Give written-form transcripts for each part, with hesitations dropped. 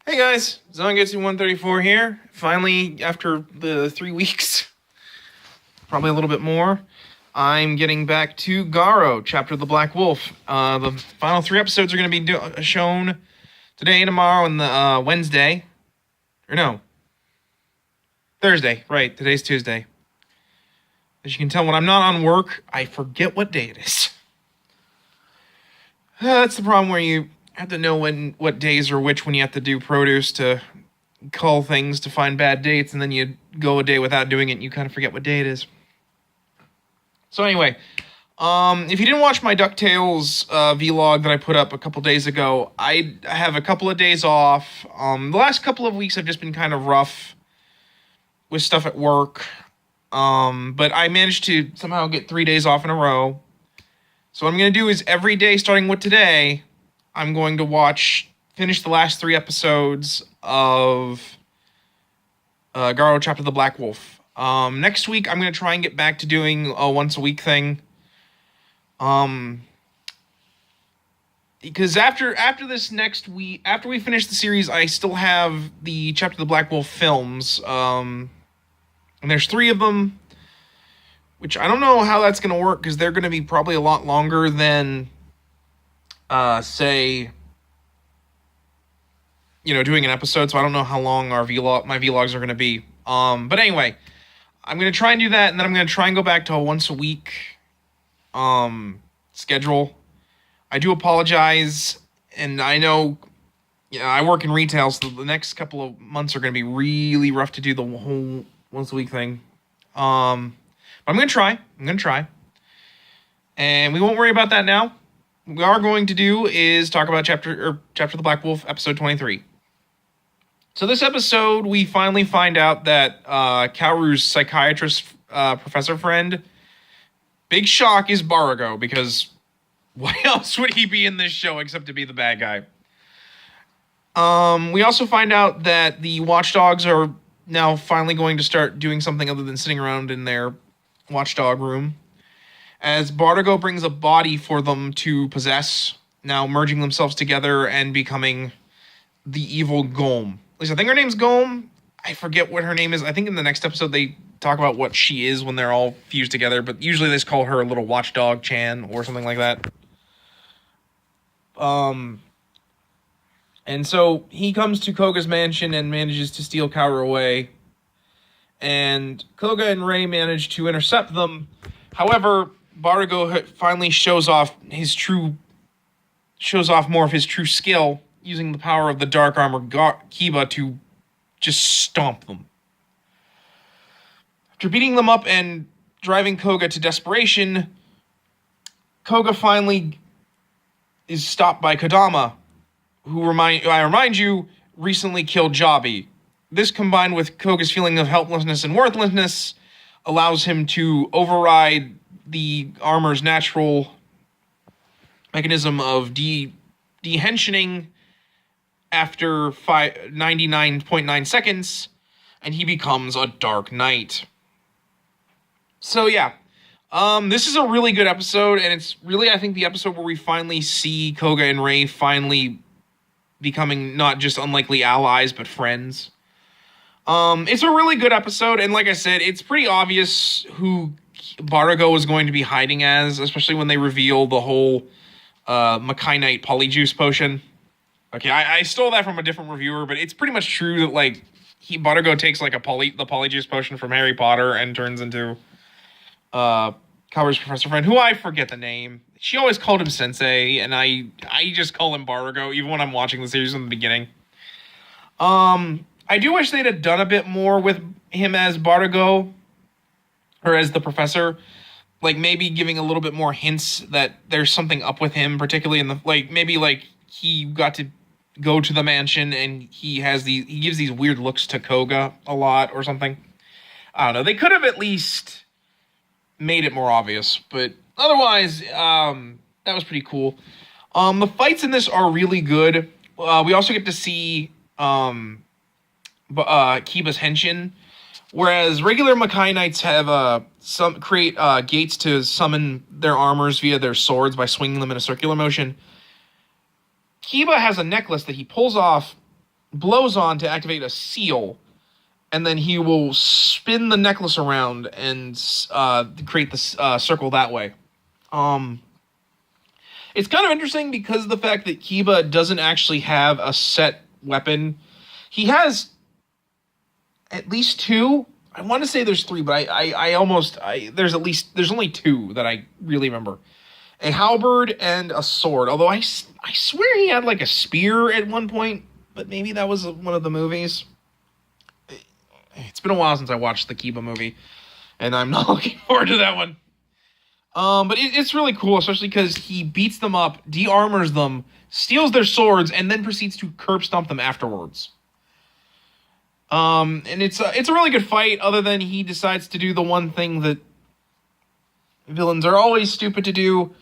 Hey guys, Zangetsu 134 here. Finally, after the 3 weeks, probably a little bit more, I'm getting back to GARO, Chapter of the Black Wolf. The final 3 episodes are going to be shown today, tomorrow, and the Wednesday. Or no, Thursday. Right, today's Tuesday. As you can tell, when I'm not on work, I forget what day it is. That's the problem where you have to know what days are which when you have to do produce to call things to find bad dates, and then you go a day without doing it and you kind of forget what day it is. So anyway, if you didn't watch my DuckTales vlog that I put up a couple days ago, I have a couple of days off. The last couple of weeks have just been kind of rough with stuff at work, but I managed to somehow get 3 days off in a row. So what I'm going to do is every day, starting with today, I'm going to finish the last 3 episodes of GARO Chapter of the Black Wolf. Next week, I'm going to try and get back to doing a once-a-week thing. Because after this next week, after we finish the series, I still have the Chapter of the Black Wolf films. And there's 3 of them, which I don't know how that's going to work, because they're going to be probably a lot longer than, say, doing an episode. So I don't know how long my vlogs are going to be. But anyway, I'm going to try and do that, and then I'm going to try and go back to a once-a-week schedule. I do apologize, and I know, I work in retail, so the next couple of months are going to be really rough to do the whole once-a-week thing. But I'm going to try. And we won't worry about that now. What we are going to do is talk about Chapter of the Black Wolf, episode 23. So this episode, we finally find out that Kaoru's psychiatrist professor friend, big shock, is Barago, because why else would he be in this show except to be the bad guy? We also find out that the watchdogs are now finally going to start doing something other than sitting around in their watchdog room, as Barago brings a body for them to possess, now merging themselves together and becoming the evil Golem. At least I think her name's Golem. I forget what her name is. I think in the next episode they talk about what she is when they're all fused together, but usually they just call her a little watchdog Chan or something like that. And so he comes to Kouga's mansion and manages to steal Kaoru away. And Kouga and Rei manage to intercept them. However, Barago finally shows off more of his true skill, using the power of the dark armor Kiba to just stomp them. After beating them up and driving Kouga to desperation, Kouga finally is stopped by Kodama, who I remind you, recently killed Jabi. This, combined with Kouga's feeling of helplessness and worthlessness, allows him to override the armor's natural mechanism of dehensioning after 99.9 seconds, and he becomes a Dark Knight. So yeah, this is a really good episode, and it's really, I think, the episode where we finally see Kouga and Rei finally becoming not just unlikely allies, but friends. It's a really good episode, and like I said, it's pretty obvious who Barago is going to be hiding as, especially when they reveal the whole Makainite polyjuice potion. Okay, I stole that from a different reviewer, but it's pretty much true that, like, Barago takes, like, the polyjuice potion from Harry Potter and turns into Kaoru's professor friend, who I forget the name. She always called him Sensei, and I just call him Barago, even when I'm watching the series from the beginning. I do wish they'd have done a bit more with him as Barago, or as the professor. Like, maybe giving a little bit more hints that there's something up with him, particularly in the, like, maybe, like, he got to go to the mansion and he gives these weird looks to Kouga a lot or something. I don't know. They could have at least made it more obvious, but otherwise, that was pretty cool. The fights in this are really good. We also get to see Kiba's henshin, whereas regular Makai Knights have create gates to summon their armors via their swords by swinging them in a circular motion. Kiba has a necklace that he pulls off blows on to activate a seal, and then he will spin the necklace around and create the circle that way. It's kind of interesting because of the fact that Kiba doesn't actually have a set weapon. He has at least two. I want to say there's three, but there's only two that I really remember. A halberd and a sword. Although I swear he had like a spear at one point, but maybe that was one of the movies. It's been a while since I watched the Kiba movie, and I'm not looking forward to that one. But it's really cool, especially because he beats them up, de-armors them, steals their swords, and then proceeds to curb stomp them afterwards. And it's a really good fight, other than he decides to do the one thing that villains are always stupid to do.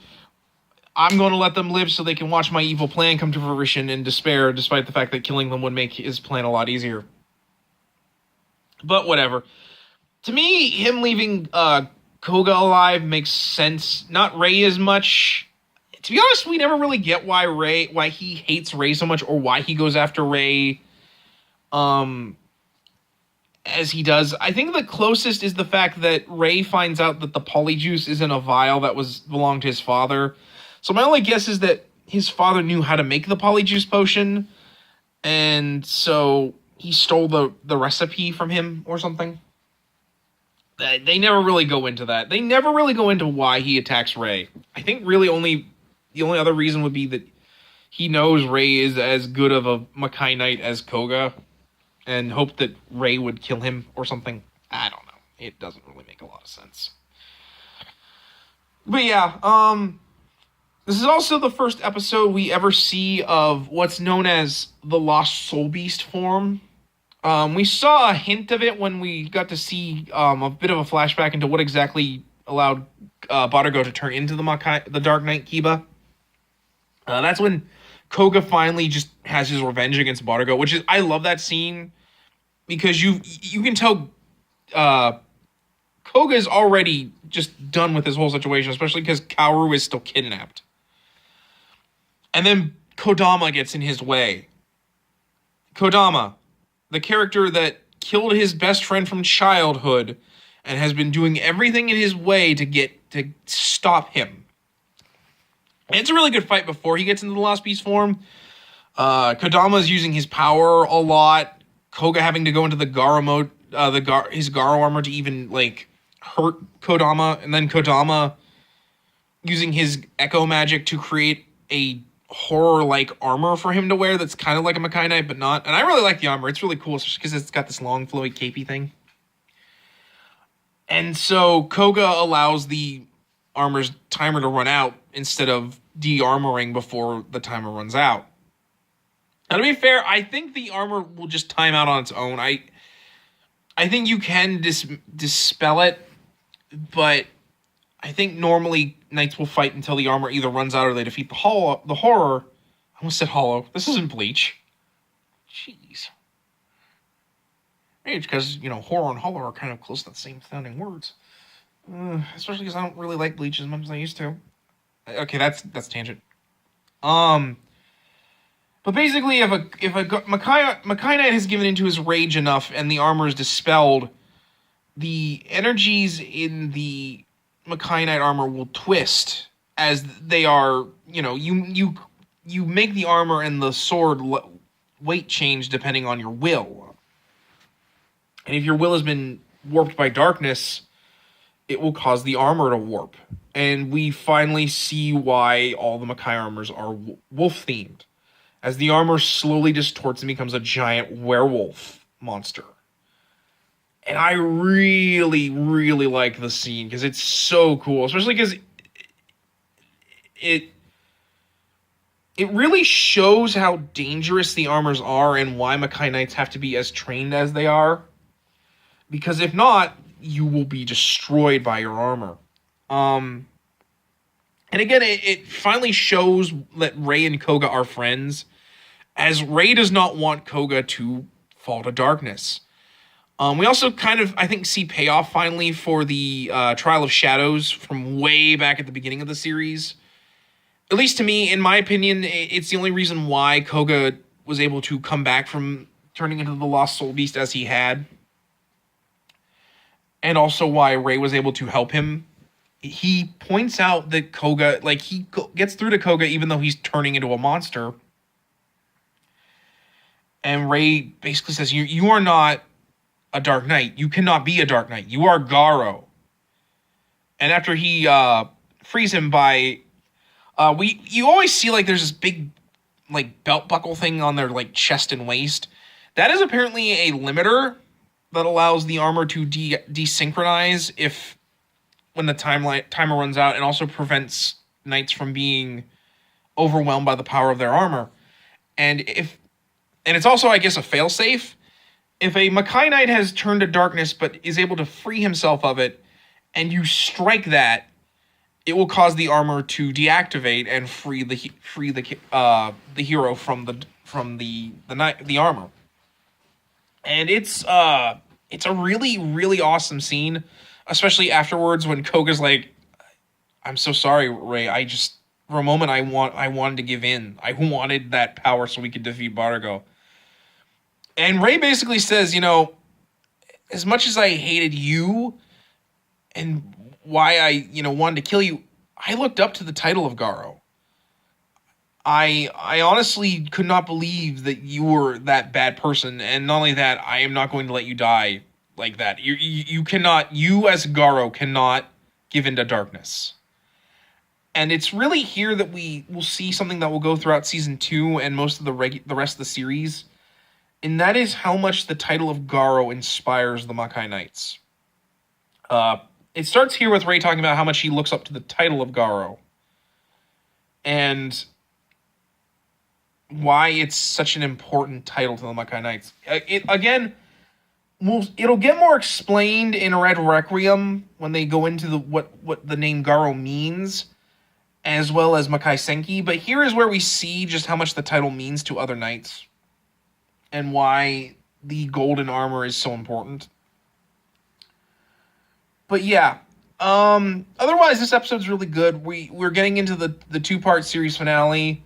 I'm going to let them live so they can watch my evil plan come to fruition in despair, despite the fact that killing them would make his plan a lot easier. But whatever. To me, him leaving Kouga alive makes sense. Not Rei as much. To be honest, we never really get why he hates Rei so much, or why he goes after Rei as he does. I think the closest is the fact that Rei finds out that the polyjuice is in a vial that belonged to his father. So my only guess is that his father knew how to make the polyjuice potion, and so he stole the recipe from him or something. They never really go into that. They never really go into why he attacks Rei. I think really the only other reason would be that he knows Rei is as good of a Makai Knight as Kouga, and hoped that Rei would kill him or something. I don't know. It doesn't really make a lot of sense. But yeah, this is also the first episode we ever see of what's known as the Lost Soul Beast form. We saw a hint of it when we got to see a bit of a flashback into what exactly allowed Barugo to turn into the Dark Knight Kiba. That's when Kouga finally just has his revenge against Barugo, which is, I love that scene because you can tell Kouga is already just done with this whole situation, especially because Kaoru is still kidnapped. And then Kodama gets in his way. Kodama, the character that killed his best friend from childhood and has been doing everything in his way to stop him. And it's a really good fight before he gets into the Lost Beast form. Kodama's using his power a lot. Kouga having to go into the GARO mode, his GARO armor to even like hurt Kodama, and then Kodama using his echo magic to create a horror-like armor for him to wear that's kind of like a Makai Knight, but not. And I really like the armor. It's really cool, especially because it's got this long, flowy, capey thing. And so Kouga allows the armor's timer to run out instead of de-armoring before the timer runs out. Now, to be fair, I think the armor will just time out on its own. I think you can dispel it, but I think normally knights will fight until the armor either runs out or they defeat the horror. I almost said hollow. This isn't Bleach. Jeez. Maybe it's because, horror and hollow are kind of close to the same sounding words. Especially because I don't really like Bleach as much as I used to. Okay, that's tangent. But basically, if a Makai Knight has given into his rage enough and the armor is dispelled, the energies in the Makai Knight armor will twist as they are, you make the armor and the sword weight change depending on your will. And if your will has been warped by darkness, it will cause the armor to warp. And we finally see why all the Makai armors are wolf-themed, as the armor slowly distorts and becomes a giant werewolf monster. And I really, really like the scene, because it's so cool, especially because it really shows how dangerous the armors are and why Makai Knights have to be as trained as they are. Because if not, you will be destroyed by your armor. And again, it finally shows that Rei and Kouga are friends, as Rei does not want Kouga to fall to darkness. We also kind of, I think, see payoff finally for the Trial of Shadows from way back at the beginning of the series. At least to me, in my opinion, it's the only reason why Kouga was able to come back from turning into the Lost Soul Beast as he had. And also why Rei was able to help him. He points out that Kouga, like, he gets through to Kouga even though he's turning into a monster. And Rei basically says, you are not a Dark Knight. You cannot be a Dark Knight. You are Garo. And after he frees him by... you always see, like, there's this big, like, belt buckle thing on their, like, chest and waist. That is apparently a limiter that allows the armor to desynchronize when the timer runs out, and also prevents knights from being overwhelmed by the power of their armor. And it's also, I guess, a failsafe. If a Makai Knight has turned to darkness but is able to free himself of it, and you strike that, it will cause the armor to deactivate and free the hero from the armor. And it's a really, really awesome scene, especially afterwards when Koga's like, "I'm so sorry, Rei. For a moment I wanted to give in. I wanted that power so we could defeat Bargo." And Rei basically says, as much as I hated you and why I, wanted to kill you, I looked up to the title of Garo. I honestly could not believe that you were that bad person, and not only that, I am not going to let you die like that. You cannot, you as Garo cannot give into darkness. And it's really here that we will see something that will go throughout season 2 and most of the rest of the series, and that is how much the title of Garo inspires the Makai Knights. It starts here with Rei talking about how much he looks up to the title of Garo, and why it's such an important title to the Makai Knights. It'll get more explained in Red Requiem when they go into what the name Garo means, as well as Makai Senki. But here is where we see just how much the title means to other knights, and why the golden armor is so important. But yeah, otherwise this episode's really good. We're getting into the 2-part series finale,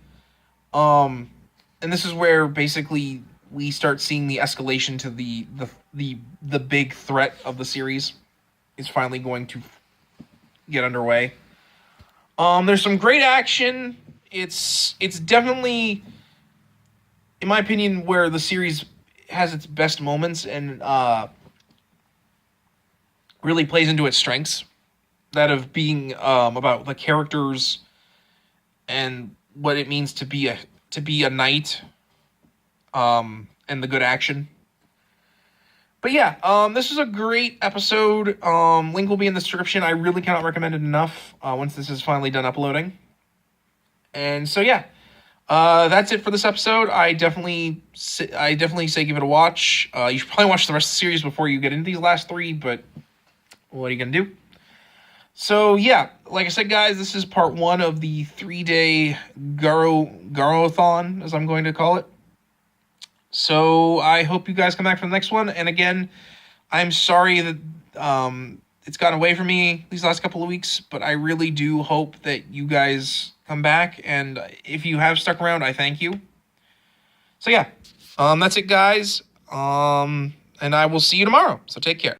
and this is where basically we start seeing the escalation to the big threat of the series is finally going to get underway. There's some great action. It's definitely, in my opinion, where the series has its best moments and really plays into its strengths. That of being about the characters and what it means to be a knight, and the good action. But yeah, this is a great episode. Link will be in the description. I really cannot recommend it enough once this is finally done uploading. And so yeah, that's it for this episode. I definitely say give it a watch. You should probably watch the rest of the series before you get into these last 3, but what are you gonna do? So yeah, like I said, guys, this is part 1 of the 3-day Garo-thon, as I'm going to call it. So I hope you guys come back for the next one. And again, I'm sorry that it's gotten away from me these last couple of weeks, but I really do hope that you guys come back. And if you have stuck around, I thank you. So yeah, that's it, guys. And I will see you tomorrow. So take care.